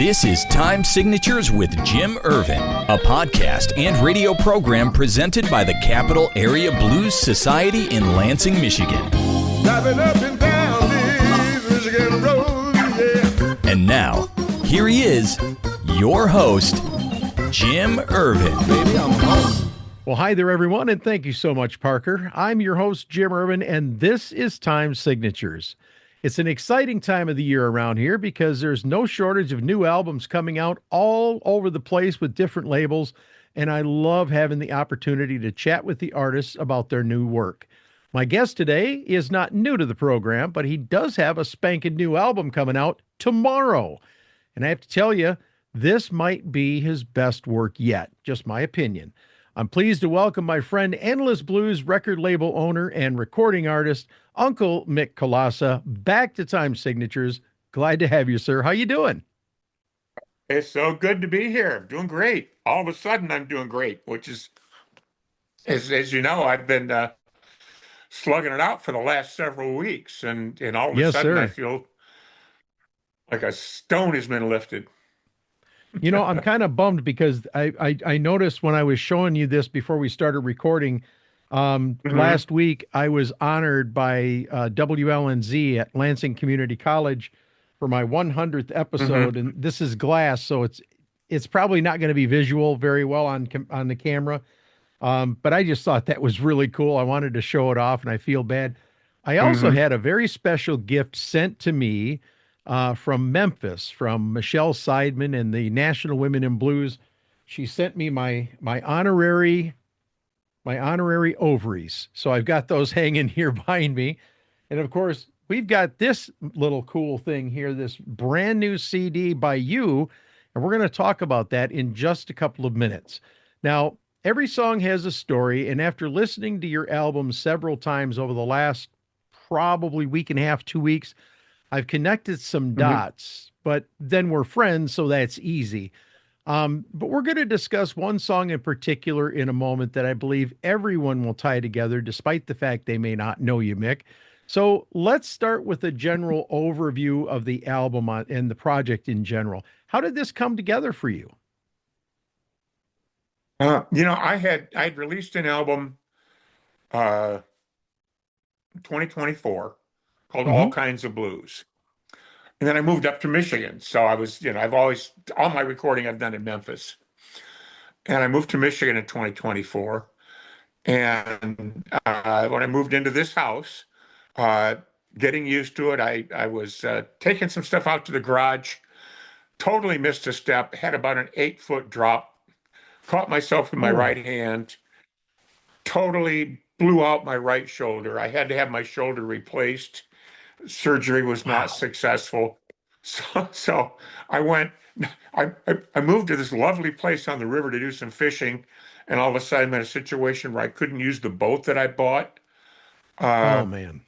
This is Time Signatures with Jim Ervin, a podcast and radio program presented by the Capital Area Blues Society in Lansing, Michigan. Driving up and down these Michigan roads, yeah. And now, here he is, your host, Jim Ervin. Baby, I'm home. Well, hi there, everyone, and thank you so much, Parker. I'm your host, Jim Ervin, and this is Time Signatures. It's an exciting time of the year around here because there's no shortage of new albums coming out all over the place with different labels, and I love having the opportunity to chat with the artists about their new work. My guest today is not new to the program, but he does have a spankin' new album coming out tomorrow. And I have to tell you, this might be his best work yet, just my opinion. I'm pleased to welcome my friend, Endless Blues record label owner and recording artist, Uncle Mick Kolassa, back to Time Signatures. Glad to have you, sir. How you doing? It's so good to be here. I'm doing great. All of a sudden, I'm doing great, which is, as you know, I've been slugging it out for the last several weeks, and all of a sudden, I feel like a stone has been lifted. You know, I'm kind of bummed because I noticed when I was showing you this before we started recording last week, I was honored by WLNZ at Lansing Community College for my 100th episode, and this is glass, so it's probably not going to be visual very well on the camera, but I just thought that was really cool. I wanted to show it off, and I feel bad. I also had a very special gift sent to me from Memphis, from Michelle Seidman and the National Women in Blues. She sent me my honorary ovaries. So I've got those hanging here behind me. And of course, we've got this little cool thing here, this brand new CD by you. And we're going to talk about that in just a couple of minutes. Now, every song has a story. And after listening to your album several times over the last probably week and a half, 2 weeks, I've connected some dots, but then we're friends, so that's easy. But we're going to discuss one song in particular in a moment that I believe everyone will tie together, despite the fact they may not know you, Mick. So let's start with a general overview of the album and the project in general. How did this come together for you? I'd released an album 2024 called All Kinds of Blues. And then I moved up to Michigan. So I was, all my recording I've done in Memphis. And I moved to Michigan in 2024. And when I moved into this house, getting used to it, I was taking some stuff out to the garage, totally missed a step, had about an 8-foot drop, caught myself with my right hand, totally blew out my right shoulder. I had to have my shoulder replaced. Surgery was not successful. So I moved to this lovely place on the river to do some fishing. And all of a sudden I'm in a situation where I couldn't use the boat that I bought. Oh man.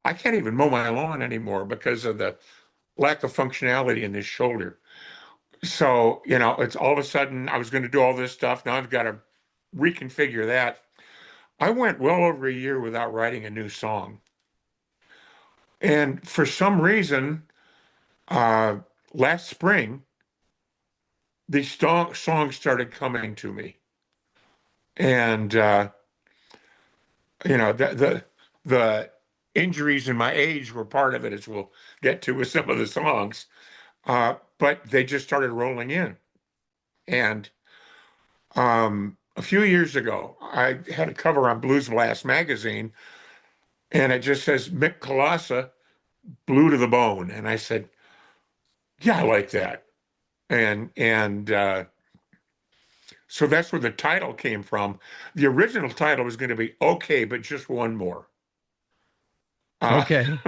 I can't even mow my lawn anymore because of the lack of functionality in this shoulder. So, it's all of a sudden I was going to do all this stuff. Now I've got to reconfigure that. I went well over a year without writing a new song. And for some reason, last spring, these songs started coming to me. And, the injuries in my age were part of it, as we'll get to with some of the songs. But they just started rolling in. And a few years ago, I had a cover on Blues Blast magazine, and it just says Mick Kolassa, Blue to the Bone. And I said, yeah, I like that. And so that's where the title came from. The original title was going to be Okay, but Just One More. Okay.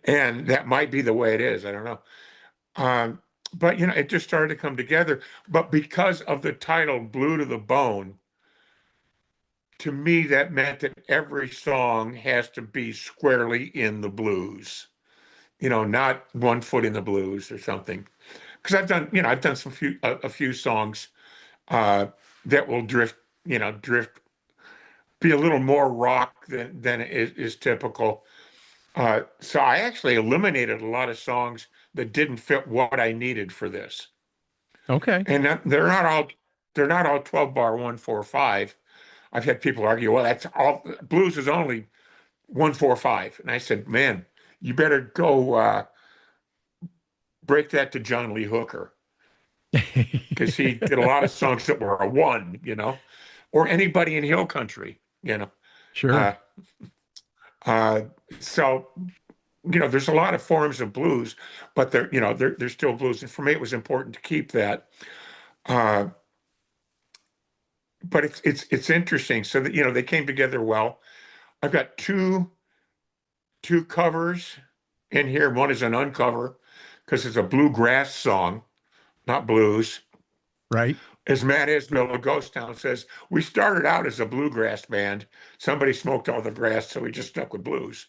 And that might be the way it is. I don't know. But, it just started to come together. But because of the title Blue to the Bone, to me, that meant that every song has to be squarely in the blues, not 1 foot in the blues or something. Because I've done a few songs that will drift, be a little more rock than is typical. So I actually eliminated a lot of songs that didn't fit what I needed for this. Okay. And they're not all 12 bar 145. I've had people argue, well, that's all blues is only 145. And I said, man, you better go break that to John Lee Hooker because he did a lot of songs that were a one, or anybody in Hill Country, Sure. Uh, uh, so there's a lot of forms of blues, but they're still blues. And for me, it was important to keep that. Uh, but it's interesting. So that they came together well. I've got two covers in here. One is an uncover because it's a bluegrass song, not blues. Right. As Matt Isbell of Ghost Town says, we started out as a bluegrass band. Somebody smoked all the grass, so we just stuck with blues.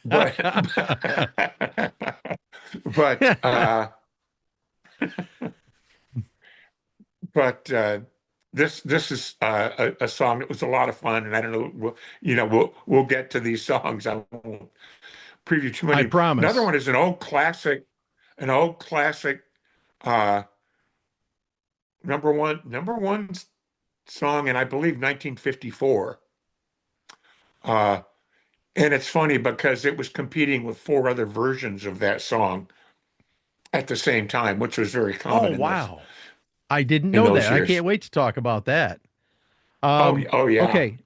But but but this is a song that was a lot of fun, and I don't know, we'll get to these songs. I won't preview too I many. Another promise. one is an old classic, uh, number one song, and I believe 1954. Uh, and it's funny because it was competing with four other versions of that song at the same time, which was very Oh, common wow. I didn't in know those that. I years. can't wait to talk about that. Oh, oh yeah. Okay.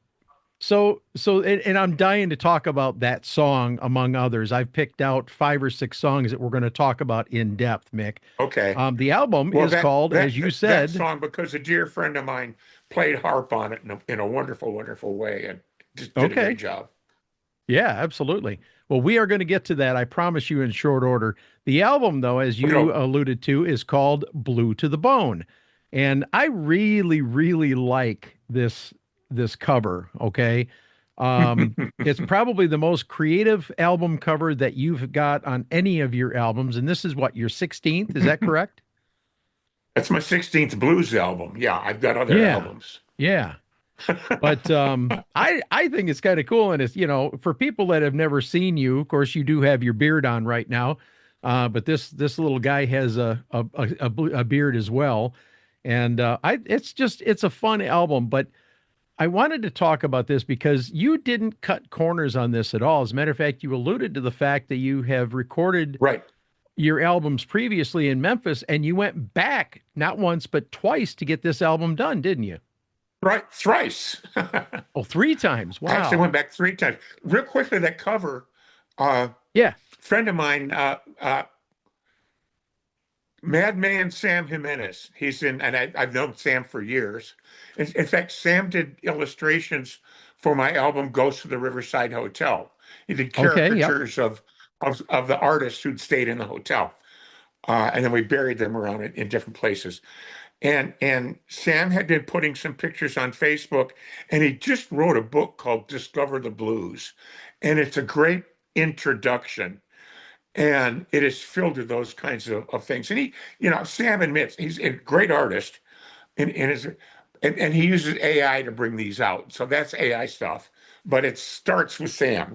And I'm dying to talk about that song among others. I've picked out 5 or 6 songs that we're going to talk about in depth, Mick. Okay. The album Well, is that called, that as you that said, song, because a dear friend of mine played harp on it in a wonderful, wonderful way, and just did a great okay. job. Yeah, absolutely. Well, we are going to get to that. I promise you in short order. The album, though, as You you know, alluded to, is called Blue to the Bone. And I really, really like this cover. Okay. It's probably the most creative album cover that you've got on any of your albums. And this is what, your 16th? Is that correct? that's my 16th blues album. Yeah, I've got other Yeah. albums. Yeah. But I think it's kind of cool, and it's for people that have never seen you. Of course, you do have your beard on right now, but this little guy has a beard as well, and it's a fun album. But I wanted to talk about this because you didn't cut corners on this at all. As a matter of fact, you alluded to the fact that you have recorded Right, your albums previously in Memphis, and you went back not once but twice to get this album done, didn't you? right, thrice. I Oh, 3 times. actually Wow. went back 3 times. Real quickly, that cover, uh, Yeah. friend of mine, Madman Sam Jimenez. And I've known Sam for years. In fact, Sam did illustrations for my album Ghost of the Riverside Hotel. He did Okay. Yep. caricatures of the artists who'd stayed in the hotel. And then we buried them around in different places. And Sam had been putting some pictures on Facebook, and he just wrote a book called Discover the Blues. And it's a great introduction, and it is filled with those kinds of things. And Sam admits he's a great artist, and he uses AI to bring these out. So that's AI stuff, but it starts with Sam.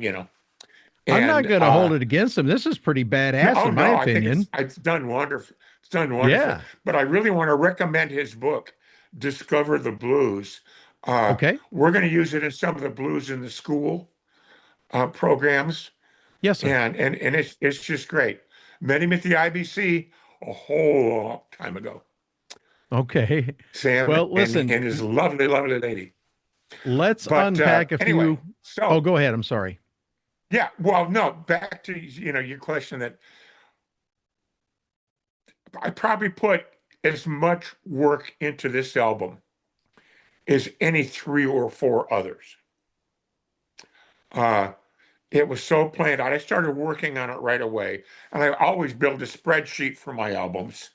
I'm not And going to hold it against him. This is pretty no, badass, oh in my no, I think opinion. it's done wonderful. It's done wonderful. Yeah. But I really want to recommend his book, Discover the Blues. Okay. We're going to use it in some of the blues in the school programs, Yes, sir. and it's just great. Met him at the IBC a whole long time ago. Okay. Sam Well, listen, and his lovely, lovely lady. let's But unpack a anyway, few. Oh, so go ahead. I'm sorry. yeah, well, no, back to your question that I probably put as much work into this album as any 3 or 4 others. Uh, it was so planned out. I started working on it right away, and I always build a spreadsheet for my albums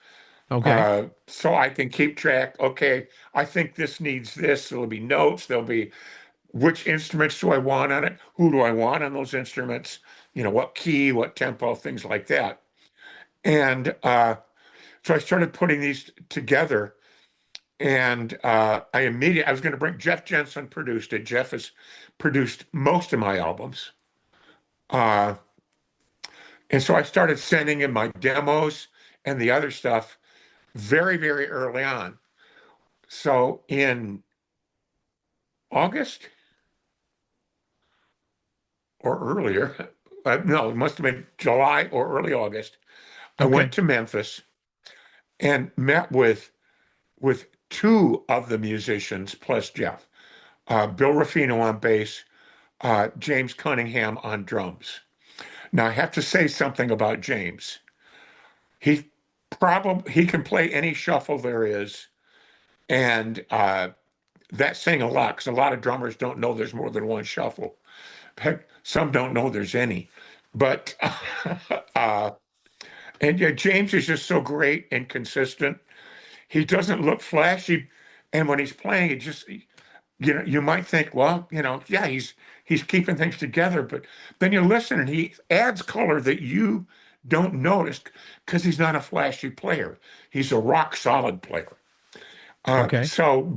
Okay. so I can keep track. Okay, I think this needs this. There'll be notes. There'll be which instruments do I want on it? Who do I want on those instruments? What key, what tempo, things like that. And so I started putting these together, and I was going to bring Jeff Jensen produced it. Jeff has produced most of my albums. Uh, and so I started sending him my demos and the other stuff very, very early on. So in August or earlier, no, it must have been July or early August, I Okay. went to Memphis and met with two of the musicians plus Jeff, Bill Ruffino on bass, James Cunningham on drums. Now I have to say something about James. He he can play any shuffle there is, and that's saying a lot because a lot of drummers don't know there's more than one shuffle. Heck, some don't know there's any. But uh, and yeah, James is just so great and consistent. He doesn't look flashy, and when he's playing, it just you might think, well, yeah, he's keeping things together, but then you listen and he adds color that you don't notice because he's not a flashy player. He's a rock solid player. Okay. So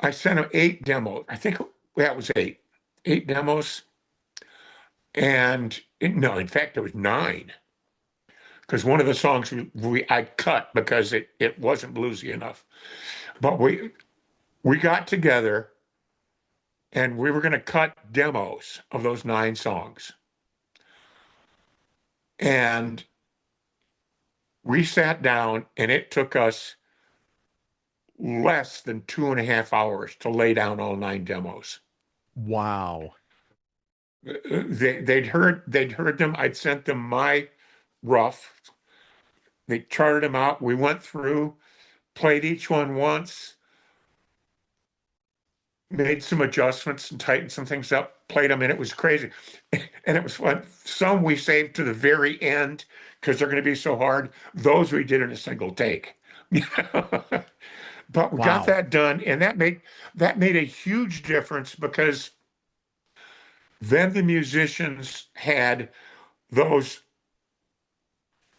I sent him 8 demos. I think that was 8 demos. And no, in fact, it was 9 because one of the songs I cut because it wasn't bluesy enough. But we got together and we were going to cut demos of those 9 songs. And we sat down and it took us less than 2.5 hours to lay down all 9 demos. Wow. They'd heard them. I'd sent them my rough. They charted them out. We went through, played each one once, made some adjustments and tightened some things up, played them, and it was crazy. And it was fun. Some we saved to the very end because they're going to be so hard. Those we did in a single take. But we got Wow. that done, and that made a huge difference because then the musicians had those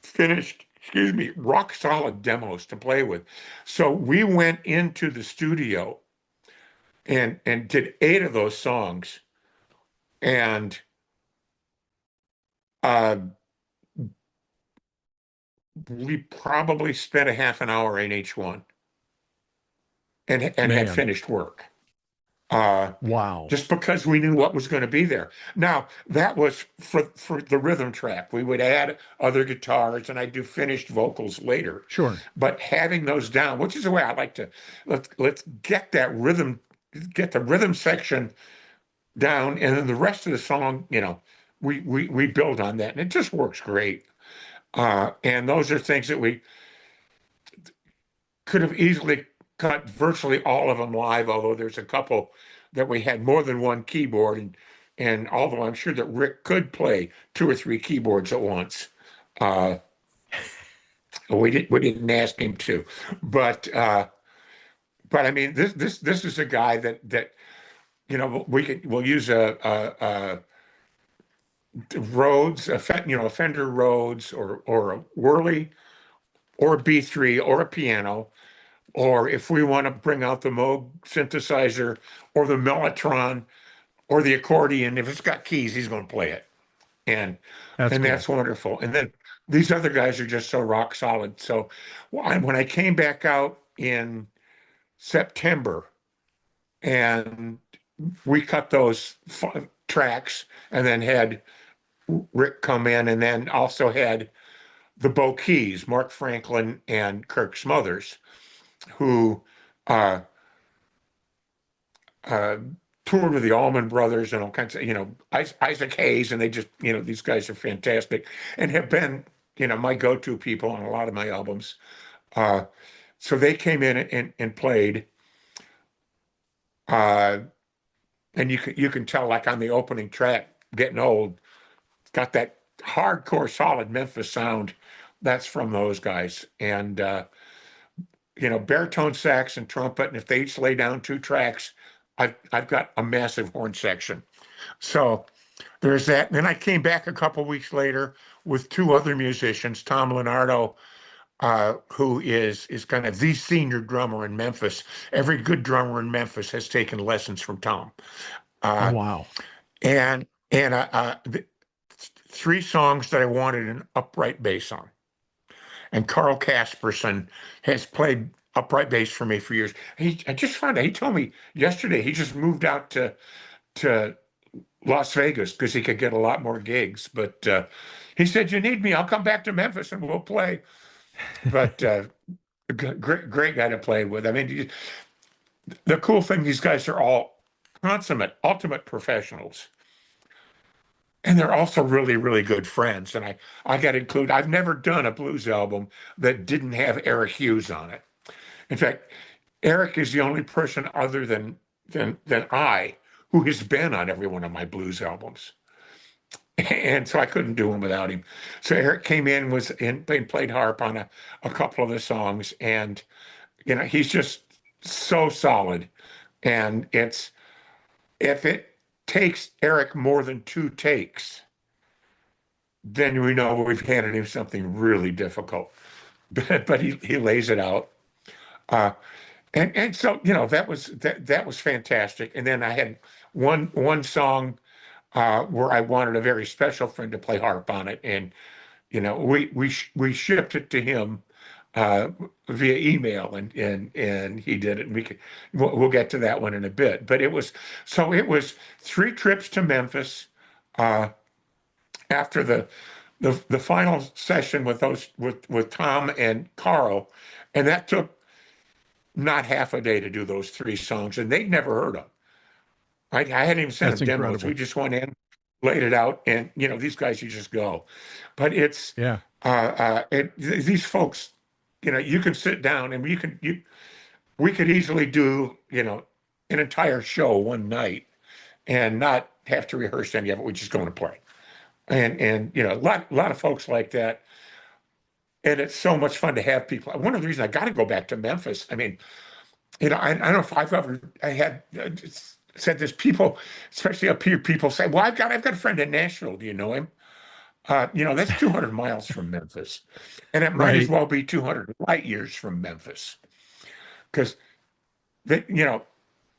finished, rock solid demos to play with. So we went into the studio and did 8 of those songs, and we probably spent a half an hour in each one, and had Man. finished work. Wow. Just because we knew what was going to be there. Now, that was for the rhythm track. We would add other guitars and I'd do finished vocals later. Sure. But having those down, which is the way I like to, let's get that rhythm, get the rhythm section down, and then the rest of the song, we build on that, and it just works great. And those are things that we could have easily cut virtually all of them live, although there's a couple that we had more than one keyboard, and although I'm sure that Rick could play 2 or 3 keyboards at once, we didn't ask him to, but I mean this is a guy that we'll use a Rhodes, a Fender Rhodes or a Whirly or a B3 or a piano. Or if we want to bring out the Moog synthesizer or the Mellotron or the accordion, if it's got keys, he's going to play it. And That's cool. that's wonderful. And then these other guys are just so rock solid. So when I came back out in September and we cut those tracks and then had Rick come in and then also had the Bo Keys, Mark Franklin and Kirk Smothers, who toured with the Allman Brothers and all kinds of, Isaac Hayes, and they just, these guys are fantastic and have been, my go-to people on a lot of my albums. So they came in and played. And you can tell, like on the opening track, Getting Old, got that hardcore, solid Memphis sound. That's from those guys. And baritone sax and trumpet, and if they each lay down 2 tracks, I've got a massive horn section. So there's that. And then I came back a couple weeks later with 2 other musicians, Tom Leonardo, who is kind of the senior drummer in Memphis. Every good drummer in Memphis has taken lessons from Tom. Oh, wow. and 3 songs that I wanted an upright bass on. And Carl Casperson has played upright bass for me for years. I just found out, he told me yesterday he just moved out to Las Vegas because he could get a lot more gigs. But he said, "You need me, I'll come back to Memphis and we'll play." But great guy to play with. I mean, the cool thing, these guys are all consummate, ultimate professionals. And they're also really, really good friends. And I got to include, I've never done a blues album that didn't have Eric Hughes on it. In fact, Eric is the only person other than I who has been on every one of my blues albums. And so I couldn't do them without him. So Eric came in, and played harp on a couple of the songs. And, he's just so solid. And if it takes Eric more than 2 takes, then we know we've handed him something really difficult. But he lays it out. And so, that was fantastic. And then I had one song where I wanted a very special friend to play harp on it. And, we shipped it to him via email, and he did it. And we'll get to that one in a bit. But it was 3 trips to Memphis after the final session with Tom and Carl, and that took not half a day to do those 3 songs, and they'd never heard them. I hadn't even sent them demos. Incredible. We just went in, laid it out, and these guys, you just go. But it's these folks, you can sit down and we could easily do an entire show one night and not have to rehearse any of it. We're just going to play, and a lot of folks like that. And it's so much fun to have people. One of the reasons I got to go back to Memphis, I mean, I don't know if I had said this. People, especially up here, people say, "Well, I've got a friend in Nashville. Do you know him?" That's 200 miles from Memphis, and it might as well be 200 light years from Memphis, because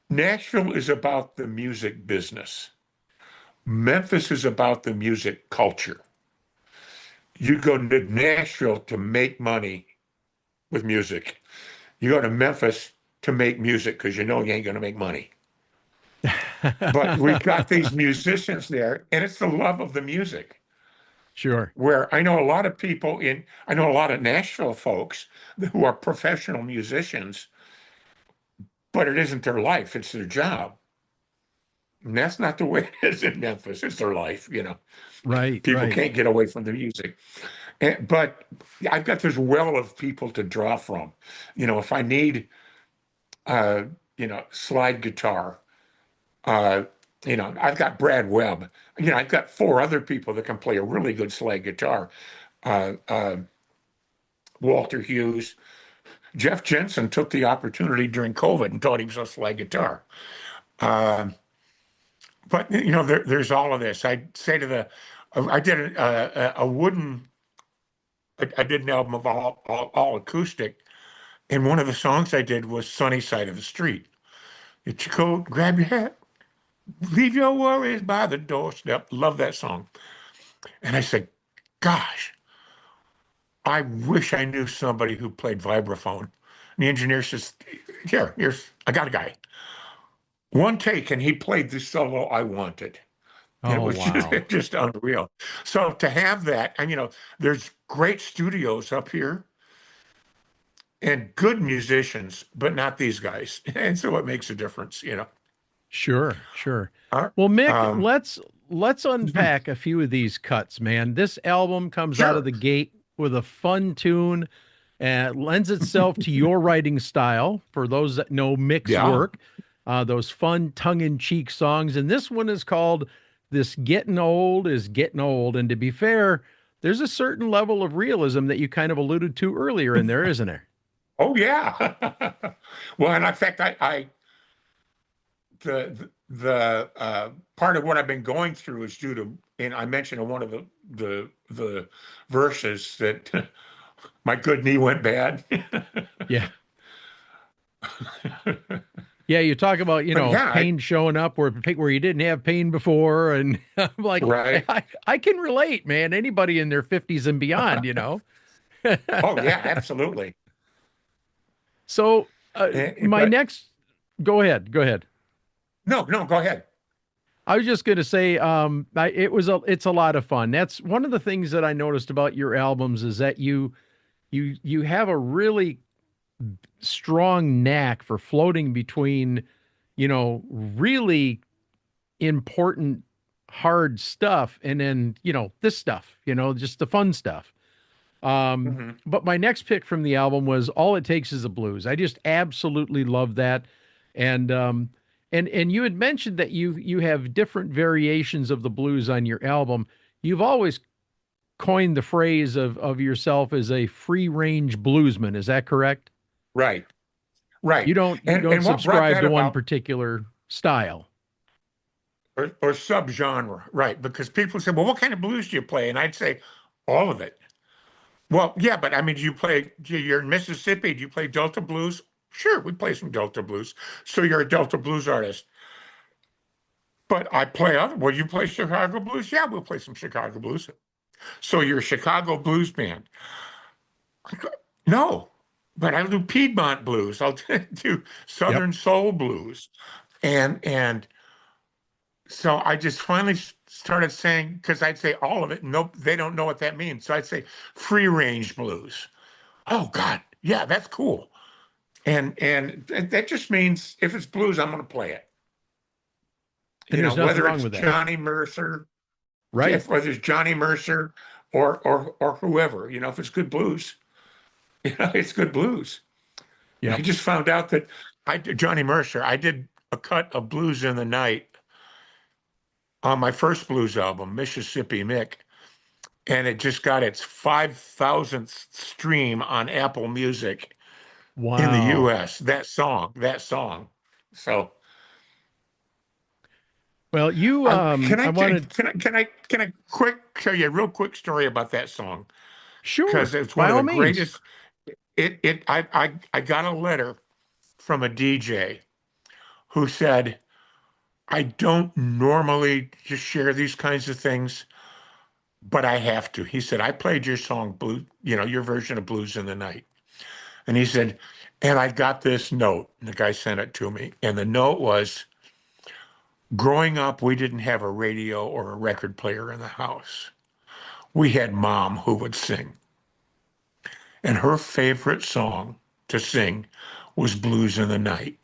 Nashville is about the music business. Memphis is about the music culture. You go to Nashville to make money with music. You go to Memphis to make music because you ain't going to make money. But we've got these musicians there, and it's the love of the music. Sure. Where I know a lot of Nashville folks who are professional musicians, but it isn't their life, it's their job. And that's not the way it is in Memphis. It's their life, Right. People can't get away from the music. But I've got this well of people to draw from. If I need, slide guitar, I've got Brad Webb. I've got 4 other people that can play a really good slide guitar. Walter Hughes. Jeff Jensen took the opportunity during COVID and taught himself slide guitar. But there's all of this. I'd say I did a wooden. I did an album of all acoustic, and one of the songs I did was "Sunny Side of the Street." Get your coat, grab your hat, leave your worries by the doorstep. Love that song. And I said, "Gosh, I wish I knew somebody who played vibraphone." And the engineer says, "Here's I got a guy." One take, and he played the solo I wanted. And it was just unreal. So to have that, and there's great studios up here and good musicians, but not these guys. And so it makes a difference, Sure. Well, Mick, let's Mm-hmm. unpack a few of these cuts, man. This album comes out of the gate with a fun tune and lends itself to your writing style. For those that know Mick's work, those fun tongue-in-cheek songs. And this one is called "This Getting Old Is Getting Old." And to be fair, there's a certain level of realism that you kind of alluded to earlier in there, isn't there? Oh yeah. Well, and in fact, the part of what I've been going through is due to, and I mentioned in one of the verses that my good knee went bad. Yeah. Yeah, you talk about, But yeah, pain showing up where you didn't have pain before. And I'm like, right. I can relate, man. Anybody in their 50s and beyond. Oh yeah, absolutely. So, my But next, go ahead, go ahead. no, no, go ahead. I was just going to say, it's a lot of fun. That's one of the things that I noticed about your albums is that you have a really strong knack for floating between, really important, hard stuff and then, this stuff, just the fun stuff. Hmm. But my next pick from the album was All It Takes Is a Blues. I just absolutely love that. And and you had mentioned that you have different variations of the blues on your album. You've always coined the phrase of yourself as a free range bluesman. Is that correct? Right, right. You don't And what brought subscribe that to one about, particular style. or subgenre, right? Because people say, well, what kind of blues do you play? And I'd say, all of it. Well, yeah, but I mean, you're in Mississippi, do you play Delta blues? Sure, we play some Delta blues. So you're a Delta blues artist. But I play other, well, you play Chicago blues? Yeah, we'll play some Chicago blues. So you're a Chicago blues band. No, but I'll do Piedmont blues. I'll do Yep. Southern soul blues. And so I just finally started saying, because I'd say all of it, nope, they don't know what that means. So I'd say free range blues. Oh God, yeah, that's cool. And that just means if it's blues, I'm going to play it. And there's nothing Whether wrong it's with that. Johnny Mercer, Right. whether it's Johnny Mercer or whoever, if it's good blues, it's good blues. I Yep. just found out that I did Johnny Mercer. I did a cut of Blues in the Night on my first blues album, Mississippi Mick, and it just got its 5,000th stream on Apple Music in the Wow. US. That song. So, Well, can I I wanted, quick tell you a real quick story about that song because sure, it's by one of all the means. greatest. I got a letter from a DJ who said, I don't normally just share these kinds of things, but I have to. He said, I played your song, Blue, your version of Blues in the Night. And he said, and I got this note. And the guy sent it to me. And the note was, growing up, we didn't have a radio or a record player in the house. We had mom who would sing. And her favorite song to sing was Blues in the Night.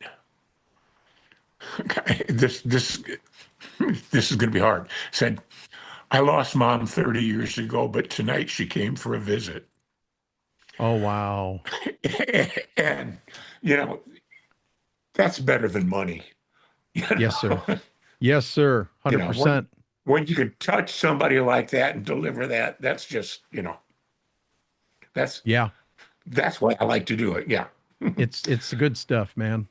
Okay, this is going to be hard. Said, I lost mom 30 years ago, but tonight she came for a visit. Oh, wow. And, you know, that's better than money. You Yes, sir. know, Yes, sir. you know, when 100%. when you can touch somebody like that and deliver that, that's just, that's Yeah. that's why I like to do it. Yeah. It's the good stuff, man,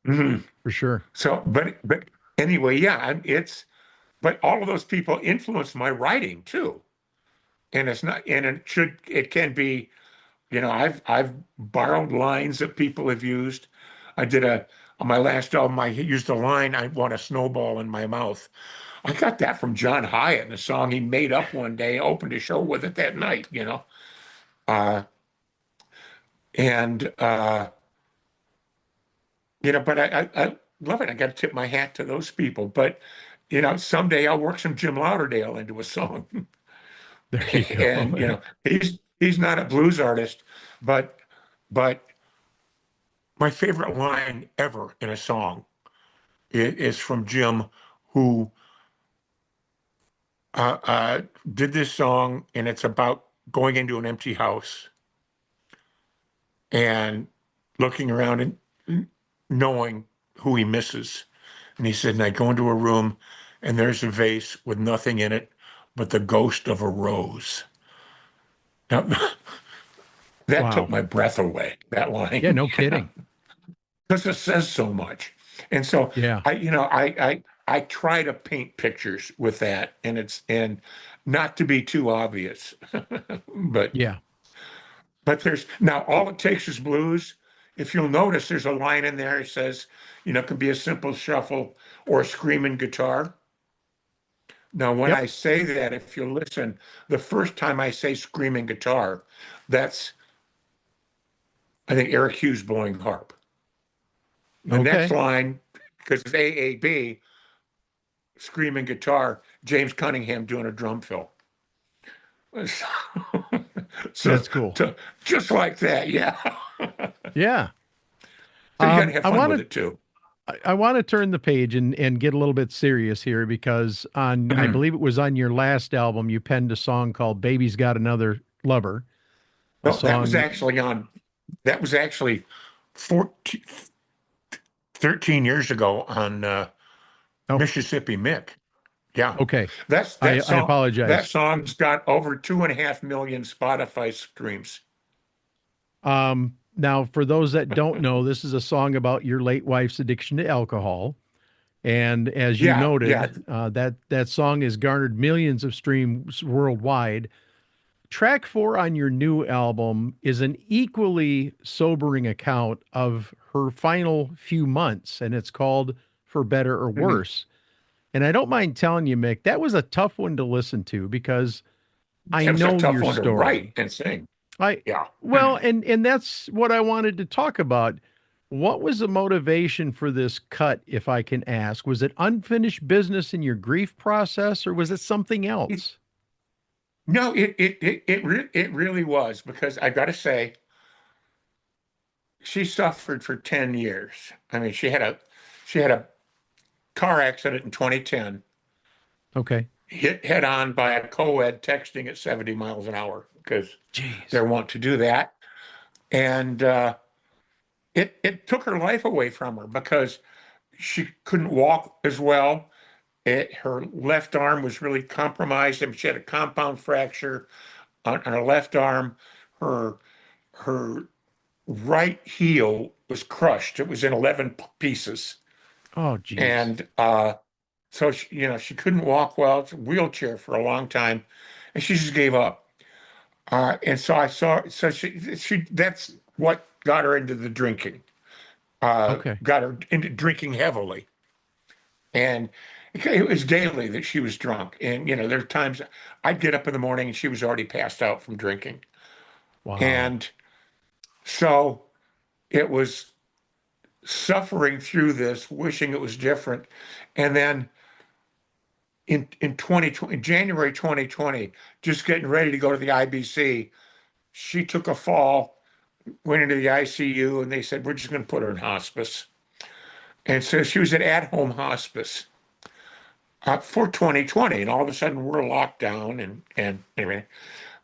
Mhm. for sure. So, but anyway, yeah, but all of those people influenced my writing too. And it's not, and it can be, I've borrowed lines that people have used. I did on my last album, I used a line, I want a snowball in my mouth. I got that from John Hyatt in a song he made up one day, opened a show with it that night. Uh, and, but I love it. I got to tip my hat to those people. But, someday I'll work some Jim Lauderdale into a song. There you And, go. he's not a blues artist, but but my favorite line ever in a song is from Jim, who did this song, and it's about going into an empty house and looking around and knowing who he misses. And he said, and I go into a room and there's a vase with nothing in it but the ghost of a rose. Now, that took Wow. my breath away, that Yeah, line, no kidding. because it says so much. And so Yeah. I try to paint pictures with that, and not to be too obvious. but Yeah. but there's now All It Takes Is Blues if you'll notice, there's a line in there that says, it can be a simple shuffle or a screaming guitar. Now, when Yep. I say that, if you listen, the first time I say screaming guitar, that's, I think, Eric Hughes blowing harp. The next Okay. line, because it's AAB, screaming guitar, James Cunningham doing a drum fill. So, That's cool. just like that, yeah. Yeah. So you got to have I fun want with to it too. I want to turn the page and get a little bit serious here because I believe it was on your last album you penned a song called "Baby's Got Another Lover," a No, song. that was actually 14, 13 years ago on Oh, Mississippi Mick. Yeah. okay. That's I, that I song. That apologize. song's got over 2.5 million Spotify streams. Now, for those that don't know, this is a song about your late wife's addiction to alcohol. And as you Yeah, yeah. noted, that song has garnered millions of streams worldwide. Track 4 on your new album is an equally sobering account of her final few months, and it's called For Better or Mhm. Worse. And I don't mind telling you, Mick, that was a tough one to listen to because I It was a know tough your one to write story. and sing. I Yeah. well, and that's what I wanted to talk about. What was the motivation for this cut, if I can ask? Was it unfinished business in your grief process, or was it something It- else? no, it really was because I got to say, she suffered for 10 years. I mean, she had a car accident in 2010, Okay. hit head on by a co-ed texting at 70 miles an hour because Jeez. they're wont to do that. And it took her life away from her because she couldn't walk as well. Her left arm was really compromised. I mean, she had a compound fracture on her left arm. Her her right heel was crushed. It was in 11 pieces. Oh, jeez. And so she couldn't walk well. It's a wheelchair for a long time, and she just gave up. And so I saw, so she that's what got her into the drinking. Okay. Got her into drinking heavily, and it was daily that she was drunk. And there are times I'd get up in the morning and she was already passed out from drinking. Wow. And so it was suffering through this, wishing it was different, and then in 2020, January 2020, just getting ready to go to the IBC, she took a fall, went into the ICU, and they said, we're just going to put her in hospice. And so she was at-home hospice for 2020, and all of a sudden we're locked down and everything.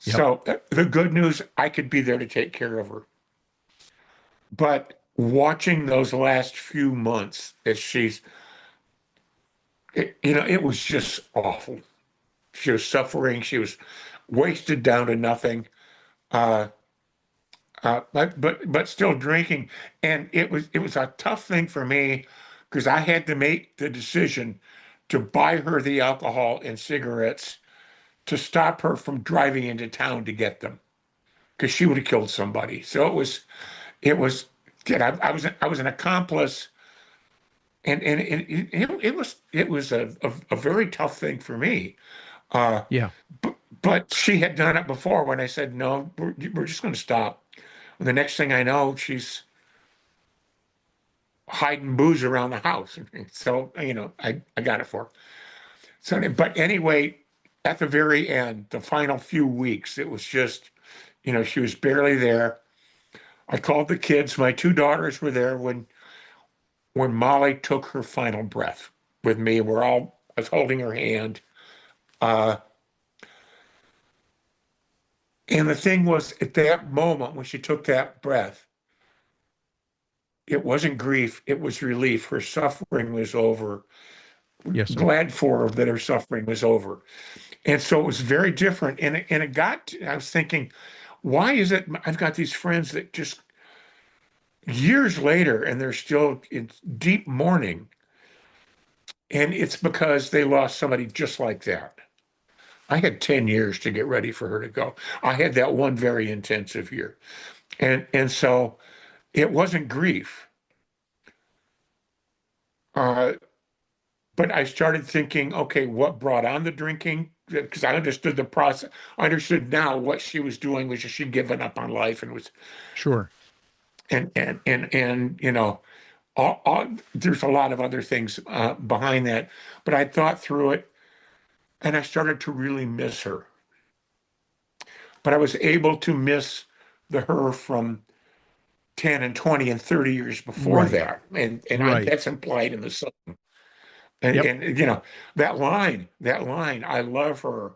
Yep. So the good news, I could be there to take care of her. But watching those last few months as it was just awful. She was suffering. She was wasted down to nothing. Uh, but still drinking, and it was a tough thing for me because I had to make the decision to buy her the alcohol and cigarettes to stop her from driving into town to get them because she would have killed somebody. So it was. Yeah, I was an accomplice, and it was a very tough thing for me. Uh, Yeah. but she had done it before when I said, no, we're just going to stop. And the next thing I know, she's hiding booze around the house. So, I got it for her. So, but anyway, at the very end, the final few weeks, it was just, she was barely there. I called the kids. My two daughters were there when Molly took her final breath with me. I was holding her hand. Uh, And the thing was, at that moment when she took that breath, it wasn't grief, it was relief. Her suffering was over. Yes, sir. Glad for her that her suffering was over. And so it was very different. I was thinking, why is it I've got these friends that just years later and they're still in deep mourning. And it's because they lost somebody just like that. I had 10 years to get ready for her to go. I had that one very intensive year. And so it wasn't grief. Uh, but I started thinking, okay, what brought on the drinking? Because I understood the process. I understood now what she was doing was just she'd given up on life and was Sure. and there's a lot of other things behind that. But I thought through it, and I started to really miss her. But I was able to miss the her from 10 and 20 and 30 years before Right. that. Right. That's implied in the song. Yep. That line, I love her,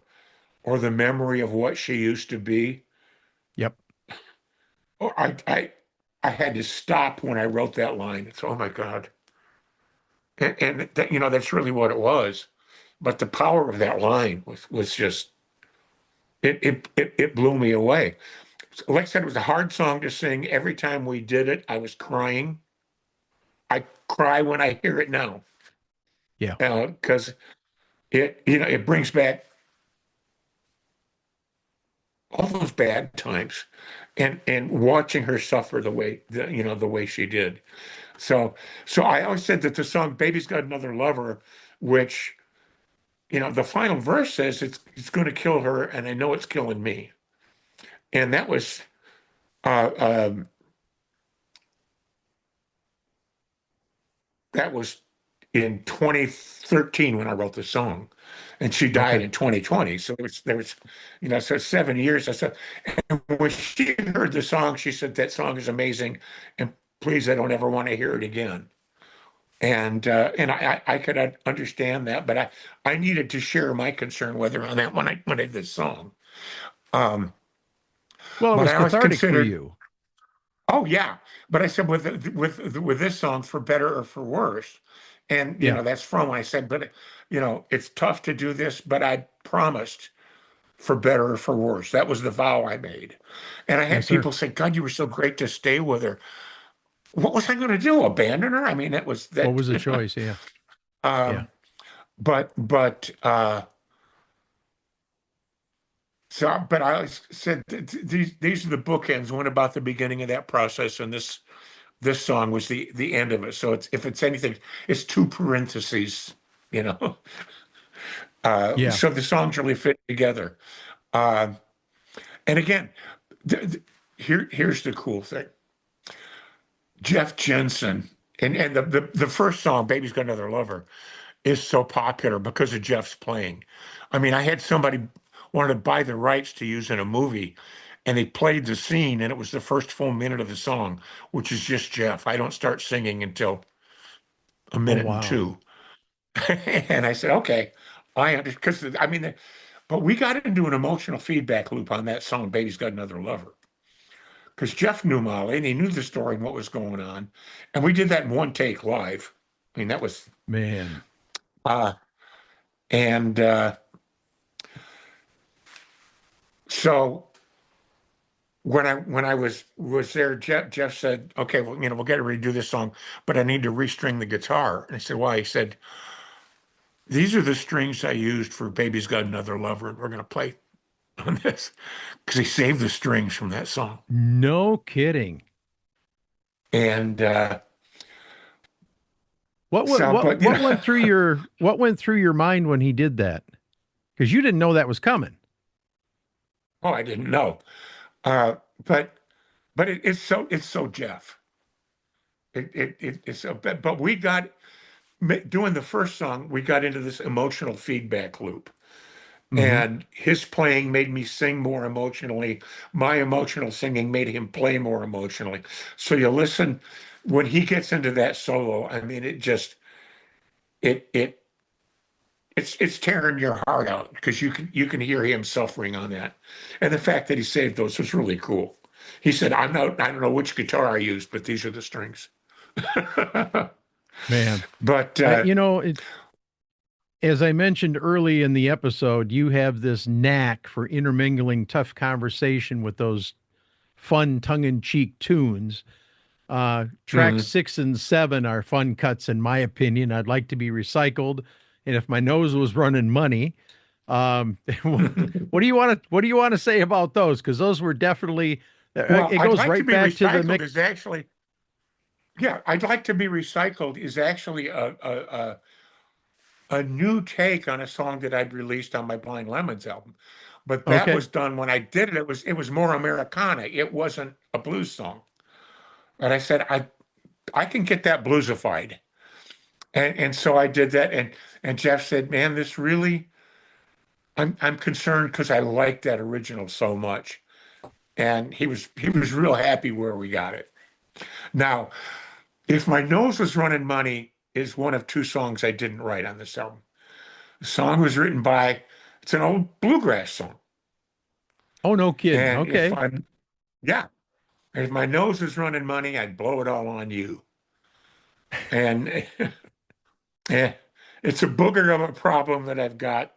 or the memory of what she used to be. Yep. Oh, I had to stop when I wrote that line. It's, oh my God. And that, that's really what it was. But the power of that line was just it blew me away. Like I said, it was a hard song to sing. Every time we did it, I was crying. I cry when I hear it now, Yeah. because it brings back all those bad times, and watching her suffer the way she did. So I always said that the song "Baby's Got Another Lover," which the final verse says it's going to kill her, and I know it's killing me, and uh, um, that was in 2013 when I wrote the song, and she died Okay. in 2020. So so 7 years. I said, and when she heard the song, she said that song is amazing, and please, I don't ever want to hear it again. And I could understand that, but I needed to share my concern with her on that when I did this song. Um, Well, it but was I always cathartic for considered, you. oh yeah, but I said with this song, for better or for worse, and Yeah. that's from when I said, but it's tough to do this, but I promised for better or for worse. That was the vow I made, and I Yes, had sir. people say, "God, you were so great to stay with her." What was I going to do? Abandon her? I mean, it was What that. was the choice? Yeah. Yeah. um, but but I always said these are the bookends. One about the beginning of that process, and this song was the end of it. So if it's anything, it's two parentheses, you know. Yeah. So the songs really fit together. Uh, and again, th th here's the cool thing. Jeff Jensen and the first song, "Baby's Got Another Lover," is so popular because of Jeff's playing. I mean, I had somebody wanted to buy the rights to use in a movie, and they played the scene, and it was the first full minute of the song, which is just Jeff. I don't start singing until a Oh, minute and wow. two. And I said, okay, I understand. Because I mean, but we got into an emotional feedback loop on that song, "Baby's Got Another Lover," because Jeff knew Molly and he knew the story and what was going on, and we did that in one take live. I mean, that was Man. uh, and so when I was there, Jeff said, "Okay, well, we'll get to redo this song, but I need to restring the guitar." And I said, "Why?" He said, "These are the strings I used for Baby's Got Another Lover, and we're going to play on this," because he saved the strings from that song. No kidding. And What what so, what but what went through your mind when he did that? Because you didn't know that was coming. oh, I didn't know. Uh, but it's so Jeff. It's so, but we got doing the first song, we got into this emotional feedback loop. Hmm. And his playing made me sing more emotionally. My emotional singing made him play more emotionally. So you listen when he gets into that solo. I mean, it just it it it's tearing your heart out because you can hear him suffering on that. And the fact that he saved those was really cool. He said, I don't know which guitar I used, but these are the strings." Man. But As I mentioned early in the episode, you have this knack for intermingling tough conversation with those fun tongue-in-cheek tunes. Tracks mhm. 6 and 7 are fun cuts, in my opinion. I'd like to be recycled, and if my nose was running money, what do you want to say about those? Because those were definitely. Well, It I'd goes like to right be back to the recycled Mick. is actually Yeah, I'd Like to Be Recycled is actually a new take on a song that I'd released on my Blind Lemons album. But that Okay. was done when I did it. It was more Americana. It wasn't a blues song. And I said, I can get that bluesified. And so I did that. And Jeff said, man, this really I'm concerned because I like that original so much. And he was real happy where we got it. Now, If My Nose Was Running Money is one of two songs I didn't write on this album. The song was written by, it's an old bluegrass song. Oh, no kidding. And Okay. yeah, if my nose was running money, I'd blow it all on you. And it's a booger of a problem that I've got.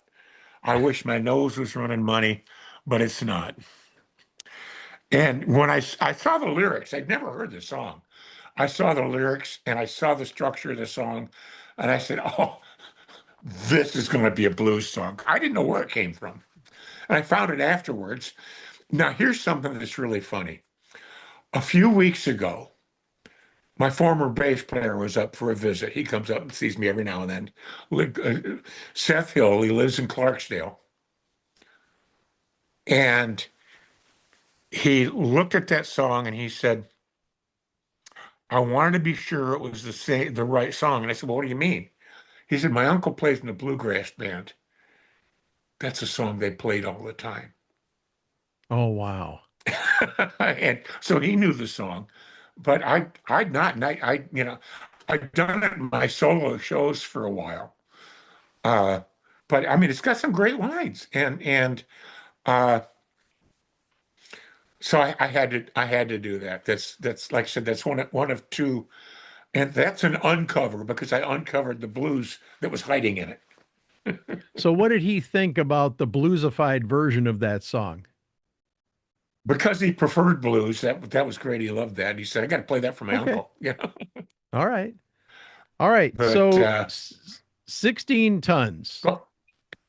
I wish my nose was running money, but it's not. And when I saw the lyrics, I'd never heard the song. I saw the lyrics and I saw the structure of the song, and I said, oh, this is going to be a blues song. I didn't know where it came from. And I found it afterwards. Now, here's something that's really funny. A few weeks ago, my former bass player was up for a visit. He comes up and sees me every now and then. Seth Hill, he lives in Clarksdale. And he looked at that song and he said, I wanted to be sure it was the right song. And I said, well, what do you mean? He said, my uncle plays in a bluegrass band. That's a song they played all the time. Oh, wow. And so he knew the song, but I'd not. And I'd done it in my solo shows for a while. But I mean, it's got some great lines, and uh, so I had to do that. That's like I said, that's one of two, and that's an uncover because I uncovered the blues that was hiding in it. So what did he think about the bluesified version of that song? Because he preferred blues, that was great. He loved that. He said, "I got to play that for my Okay. uncle." All right. All right. But So 16 tons. well,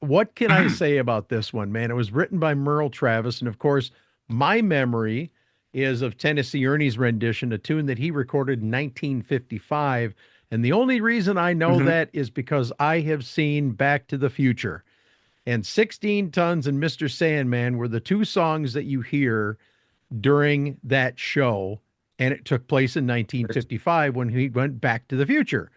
What can I say about this one, man? It was written by Merle Travis. And of course, my memory is of Tennessee Ernie's rendition, a tune that he recorded in 1955. And the only reason I know mhm. that is because I have seen Back to the Future. And 16 Tons and Mr. Sandman were the two songs that you hear during that show. And it took place in 1955 when he went back to the future.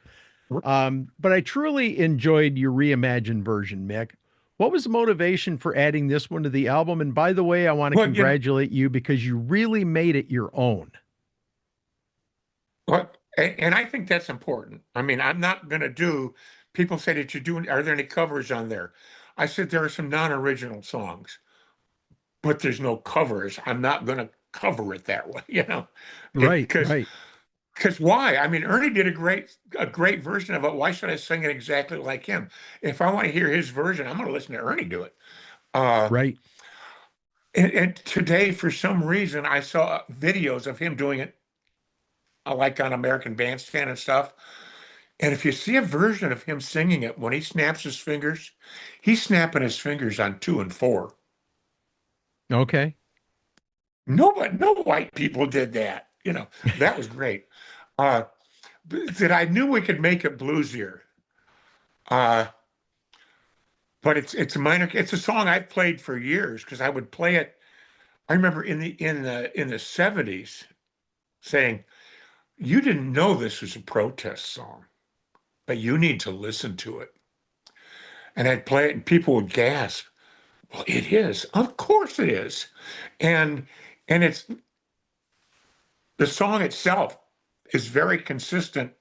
But I truly enjoyed your reimagined version, Mick. What was the motivation for adding this one to the album? And by the way, I want to Well, congratulate you because you really made it your own. and I think that's important. I mean, I'm not going to do. People say that you're doing. Are there any covers on there? I said there are some non-original songs, but there's no covers. I'm not going to cover it that way, Right, because right. why? I mean, Ernie did a great version of it. Why should I sing it exactly like him? If I want to hear his version, I'm going to listen to Ernie do it. Uh, Right. and today, for some reason, I saw videos of him doing it, like on American Bandstand and stuff. And if you see a version of him singing it when he snaps his fingers, he's snapping his fingers on 2 and 4. Okay. Nobody, no white people did that. That was great. Uh, that I knew we could make it bluesier. Uh, but it's a minor. It's a song I've played for years because I would play it. I remember in the 70s saying, "You didn't know this was a protest song, but you need to listen to it." And I'd play it, and people would gasp. Well, it is. Of course it is. And it's the song itself is very consistent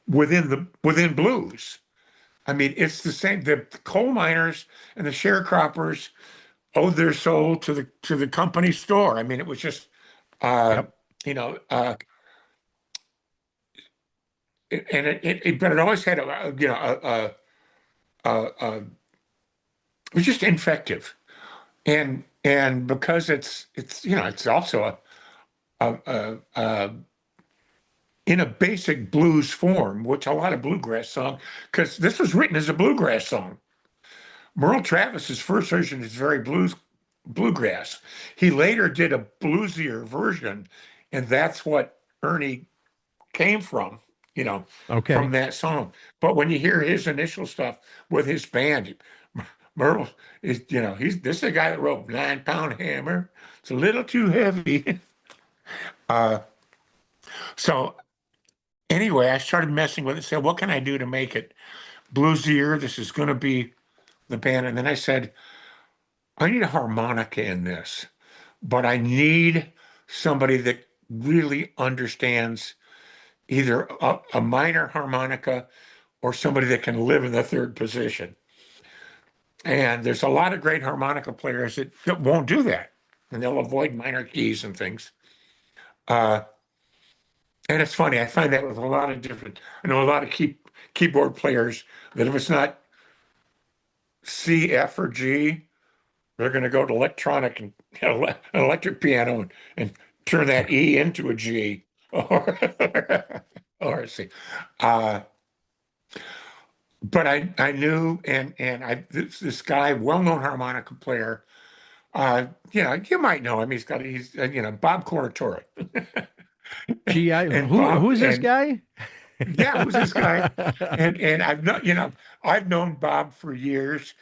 within blues. I mean, it's the same. The coal miners and the sharecroppers owed their soul to the company store. I mean, it was just uh, Yep. you know, but it always had it was just infective, and because it's also a in a basic blues form, which a lot of bluegrass song, because this was written as a bluegrass song. Merle Travis's first version is very bluegrass. He later did a bluesier version, and that's what Ernie came from, you know, Okay. from that song. But when you hear his initial stuff with his band, Myrtle is, this is the guy that wrote 9 Pound Hammer. It's a little too heavy. Uh, so anyway, I started messing with it, said, what can I do to make it bluesier? This is going to be the band. And then I said, I need a harmonica in this, but I need somebody that really understands either a minor harmonica or somebody that can live in the third position. And there's a lot of great harmonica players that won't do that, and they'll avoid minor keys and things. Uh, and it's funny, I find that with a lot of I know a lot of keyboard players that if it's not C, F, or G, they're going to go to electronic and an electric piano and turn that E into a G or or a C. Uh, but I knew, and this guy, well-known harmonica player, you might know him. He's Bob Corritore. Gee, And who's this guy? yeah, who's this guy? And I've known Bob for years,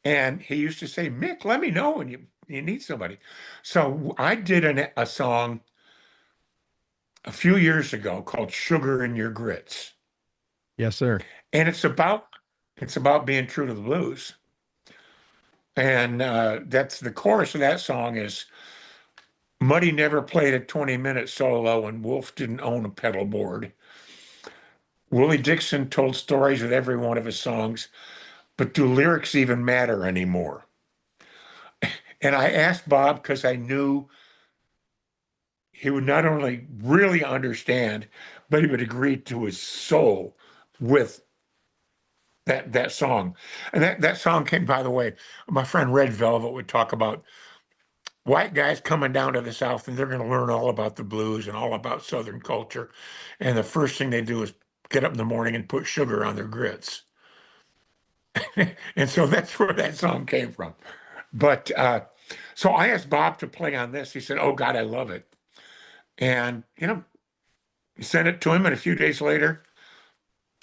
and he used to say, Mick, let me know when you need somebody. So I did a song a few years ago called Sugar in Your Grits. Yes, sir. And it's about being true to the blues. And that's the chorus of that song is Muddy never played a 20-minute solo and Wolf didn't own a pedal board. Willie Dixon told stories with every one of his songs, but do lyrics even matter anymore? And I asked Bob because I knew he would not only really understand, but he would agree to his soul with that song. And that song came, by the way, my friend Red Velvet would talk about white guys coming down to the South and they're going to learn all about the blues and all about Southern culture. And the first thing they do is get up in the morning and put sugar on their grits. And so that's where that song came from. But so I asked Bob to play on this. He said, oh, God, I love it. And, you sent it to him, and a few days later,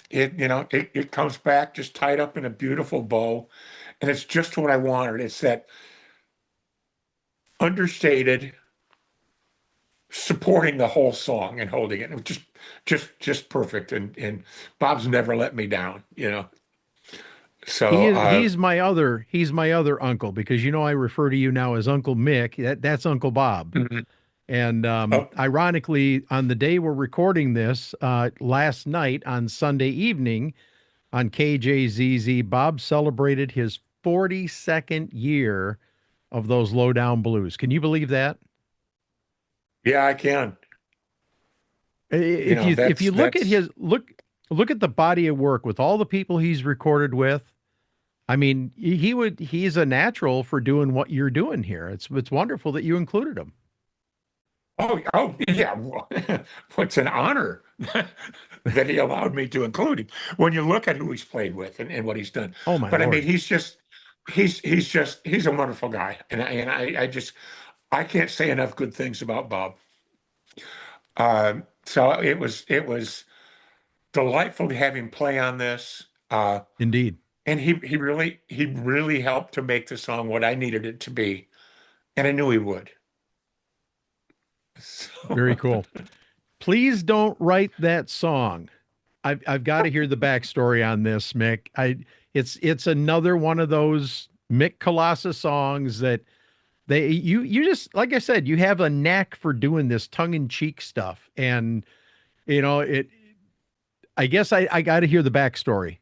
it comes back just tied up in a beautiful bow. And it's just what I wanted. It's that understated supporting the whole song and holding it. It was just perfect. And Bob's never let me down, So He's my other uncle because I refer to you now as Uncle Mick. That's Uncle Bob. mhm. And Oh, ironically, on the day we're recording this, last night on Sunday evening on KJZZ, Bob celebrated his 42nd year of those Low Down Blues. Can you believe that? yeah, I can. If you look at That's look at the body of work with all the people he's recorded with, I mean, he's a natural for doing what you're doing here. It's wonderful that you included him. oh yeah. Well, it's an honor that he allowed me to include him when you look at who he's played with and what he's done. Oh my But I mean, Lord. he's a wonderful guy, and I can't say enough good things about Bob. So it was delightful to have him play on this. Indeed. And he really helped to make the song what I needed it to be, and I knew he would. Very So, cool. Please don't write that song. I've got to hear the backstory on this, Mick. It's another one of those Mick Kolassa songs that you just, like I said, you have a knack for doing this tongue-in-cheek stuff. And it I guess I got to hear the backstory.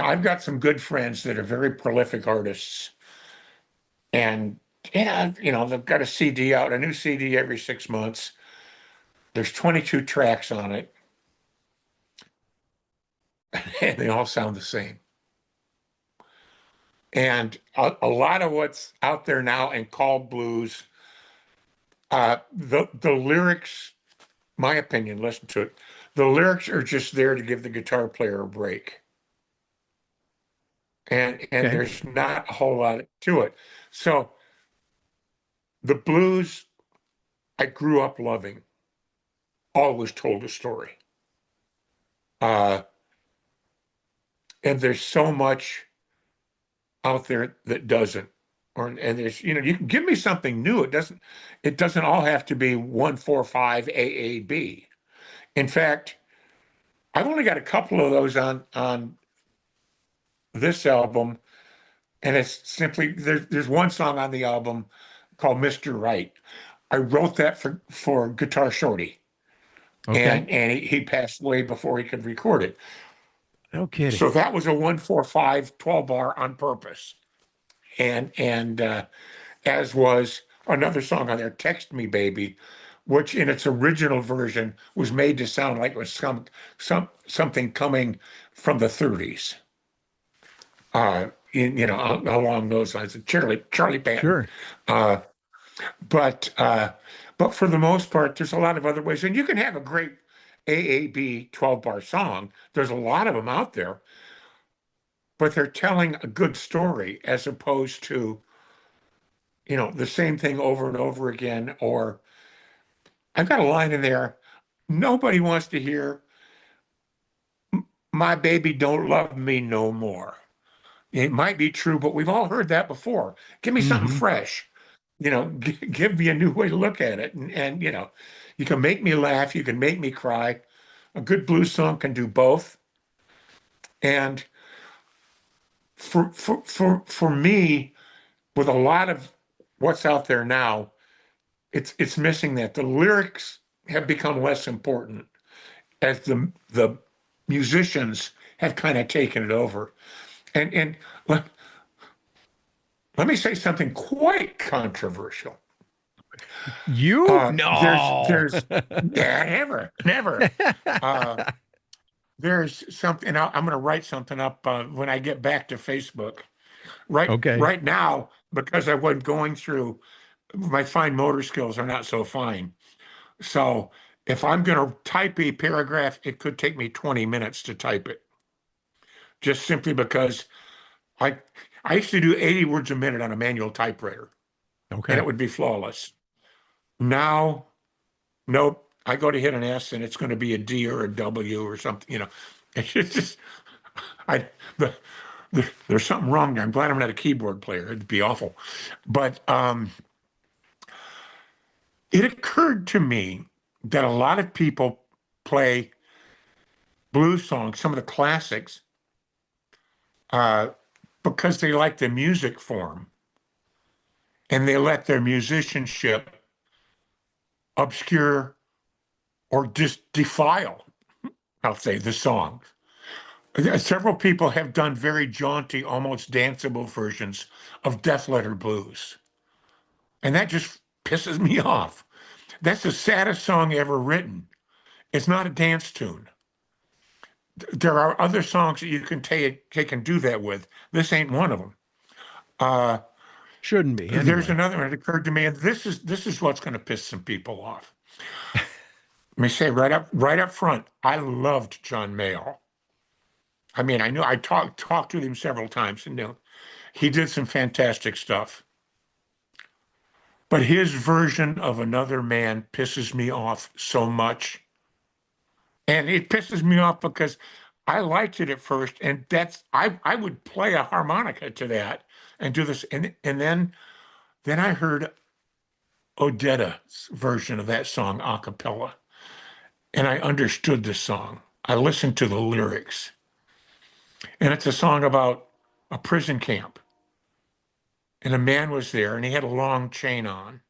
I've got some good friends that are very prolific artists, and yeah, they've got a CD out, a new CD every 6 months. There's 22 tracks on it, and they all sound the same. And a lot of what's out there now and called blues, the lyrics, my opinion, listen to it. The lyrics are just there to give the guitar player a break. And Okay. there's not a whole lot to it. So the blues I grew up loving always told a story. And there's so much out there that doesn't. And there's, you can give me something new. It doesn't all have to be 145 AAB. In fact, I've only got a couple of those on this album, and it's simply there's one song on the album called Mr. Right. I wrote that for Guitar Shorty, Okay. and he passed away before he could record it. No kidding. So that was a 145 12 bar on purpose. And as was another song on there, Text Me Baby, which in its original version was made to sound like it was something coming from the 30s. Along those lines, Charlie Patton. Sure. But for the most part, there's a lot of other ways, and you can have a great AAB 12-bar song. There's a lot of them out there, but they're telling a good story as opposed to, the same thing over and over again. Or I've got a line in there. Nobody wants to hear "My baby don't love me no more." It might be true, but we've all heard that before. Give me something fresh. Give me a new way to look at it. And you can make me laugh. You can make me cry. A good blues song can do both. And for me, with a lot of what's out there now, it's missing that. The lyrics have become less important as the musicians have kind of taken it over. And let me say something quite controversial. No. There's yeah, never. There's something. I'm going to write something up when I get back to Facebook. Okay. Right now, because I wasn't going through, my fine motor skills are not so fine. So if I'm going to type a paragraph, it could take me 20 minutes to type it, just simply because I used to do 80 words a minute on a manual typewriter, and Okay. it would be flawless. Now, nope. I go to hit an S, and it's going to be a D or a W or something. It's just there's something wrong there. I'm glad I'm not a keyboard player. It'd be awful. But it occurred to me that a lot of people play blues songs, some of the classics, because they like the music form, and they let their musicianship obscure or just defile, I'll say, the songs. Several people have done very jaunty, almost danceable versions of Death Letter Blues. And that just pisses me off. That's the saddest song ever written. It's not a dance tune. There are other songs that you can take and do that with. This ain't one of them. Shouldn't be. Anyway. There's another one that occurred to me, and this is what's going to piss some people off. Let me say right up front, I loved John Mayall. I mean, I knew I talked with him several times, and he did some fantastic stuff. But his version of Another Man pisses me off so much. And it pisses me off because I liked it at first, and I would play a harmonica to that and do this. And then I heard Odetta's version of that song a cappella, and I understood the song. I listened to the lyrics. And it's a song about a prison camp. And a man was there, and he had a long chain on.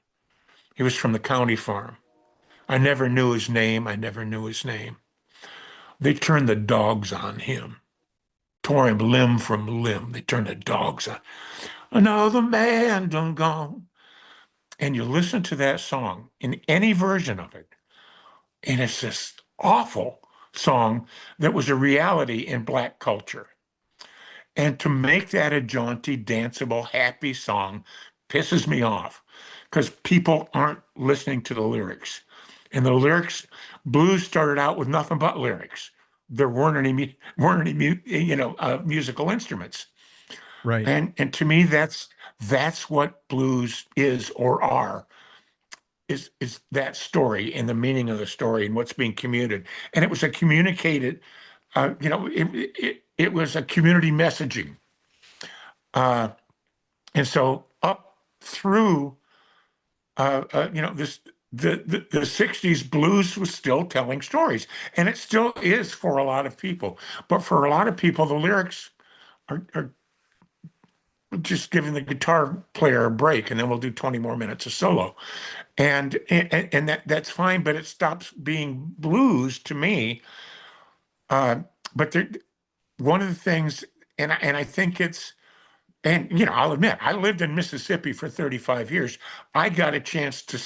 He was from the county farm. I never knew his name. They turned the dogs on him, tore him limb from limb. They turned the dogs on. Another man done gone. And you listen to that song in any version of it, and it's this awful song that was a reality in Black culture. And to make that a jaunty, danceable, happy song pisses me off because people aren't listening to the lyrics. And the lyrics, blues started out with nothing but lyrics. There weren't any musical instruments. Right. And to me, that's that's what blues is or are, is that story and the meaning of the story and what's being communicated. And it was a communicated, it was a community messaging. And so up through, this the 60s blues was still telling stories, and it still is for a lot of people. But for a lot of people, the lyrics are just giving the guitar player a break, and then we'll do 20 more minutes of solo. And that's fine, but it stops being blues to me. But there, one of the things, and I think it's, and I'll admit, I lived in Mississippi for 35 years. I got a chance to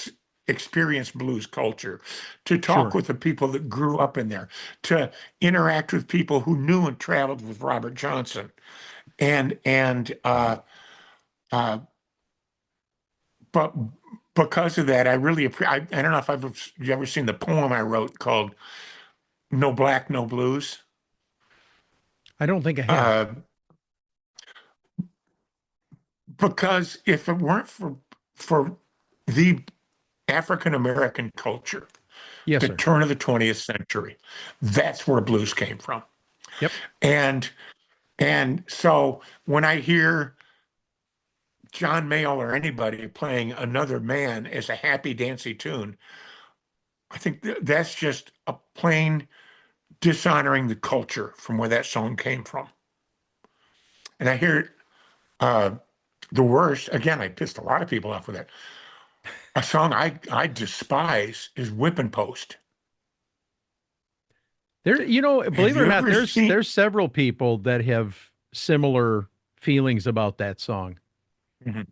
experience blues culture, to talk Sure. with the people that grew up in there, to interact with people who knew and traveled with Robert Johnson, and but because of that, I really appreciate. I don't know if you ever seen the poem I wrote called "No Black, No Blues." I don't think I have. Uh, because if it weren't for the African American culture, Yes, the sir. turn of the 20th century, that's where blues came from. Yep. And and so when I hear John Mayall or anybody playing Another Man as a happy, dancy tune, I think that's just a plain dishonoring the culture from where that song came from. And I hear uh, the worst, again, I pissed a lot of people off with that. A song I despise is Whippin' Post. There, Have believe it or you not, ever seen? there's several people that have similar feelings about that song. Mhm.